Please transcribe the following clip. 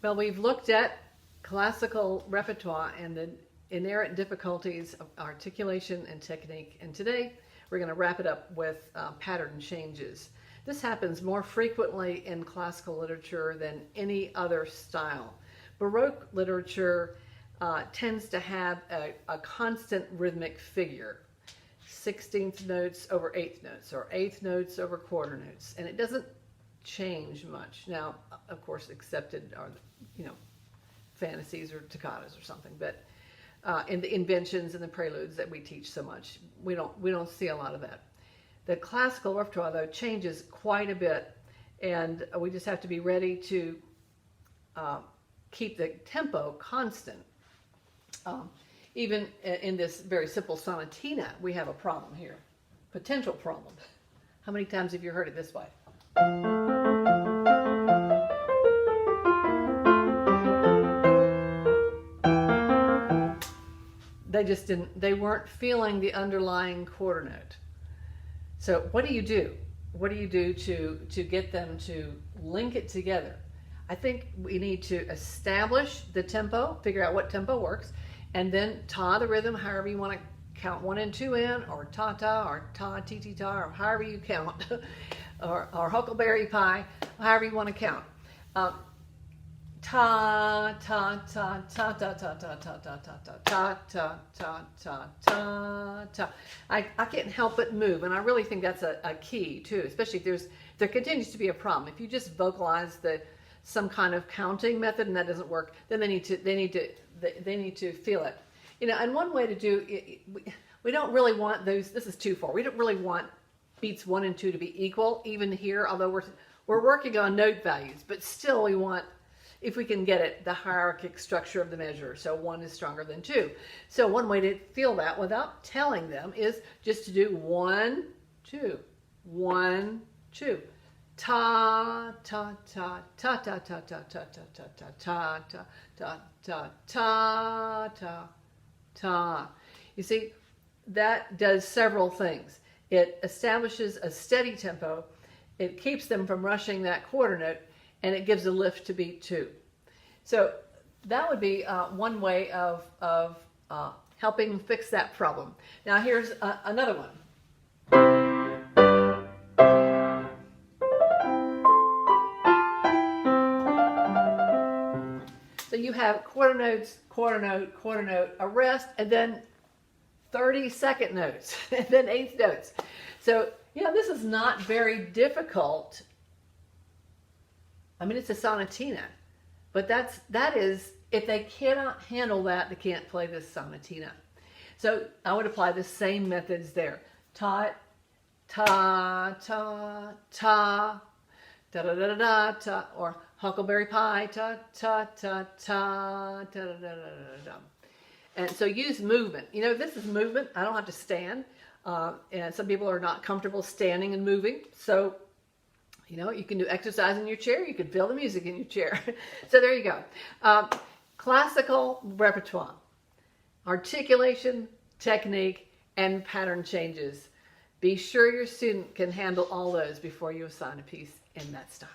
Well, we've looked at classical repertoire and the inherent difficulties of articulation and technique. And today we're going to wrap it up with pattern changes. This happens more frequently in classical literature than any other style. Baroque literature tends to have a constant rhythmic figure. 16th notes over 8th notes, or 8th notes over quarter notes, and it doesn't change much. Now, of course, accepted are, fantasies or toccatas or something, but in the inventions and the preludes that we teach so much, we don't see a lot of that. The classical repertoire, though, changes quite a bit, and we just have to be ready to keep the tempo constant. Even in this very simple sonatina, we have a problem here, potential problem. How many times have you heard it this way? They weren't feeling the underlying quarter note. So what do you do? What do you do to get them to link it together? I think we need to establish the tempo, figure out what tempo works, and then ta the rhythm, however you want to count 1 and 2 in, or ta-ta, or ta-ti-ti-ta, or however you count, or huckleberry pie, however you want to count. Ta ta ta ta ta ta ta ta ta ta ta ta ta ta ta ta. I can't help but move, and I really think that's a key too, especially if there continues to be a problem. If you just vocalize some kind of counting method and that doesn't work, then they need to feel it. And one way to do it, we don't really want those. This is 2/4. We don't really want beats 1 and 2 to be equal, even here. Although we're working on note values, but still we want, if we can get it, the hierarchic structure of the measure. So 1 is stronger than 2. So one way to feel that without telling them is just to do 1, 2, 1, 2. Ta ta ta ta ta ta ta ta ta ta ta ta ta ta ta ta ta ta. You see, that does several things. It establishes a steady tempo. It keeps them from rushing that quarter note, and it gives a lift to beat 2. So that would be one way of helping fix that problem. Now here's another one. So you have quarter notes, quarter note, a rest, and then 30-second notes, and then 8th notes. So, this is not very difficult. I mean, it's a sonatina, but that is, if they cannot handle that, they can't play this sonatina. So I would apply the same methods there. Ta, ta, ta, ta, da da da da ta, or huckleberry pie, ta ta ta ta, da da da da da. And so use movement. This is movement. I don't have to stand. And some people are not comfortable standing and moving. So, you can do exercise in your chair. You can feel the music in your chair. So there you go. Classical repertoire, articulation, technique, and pattern changes. Be sure your student can handle all those before you assign a piece in that style.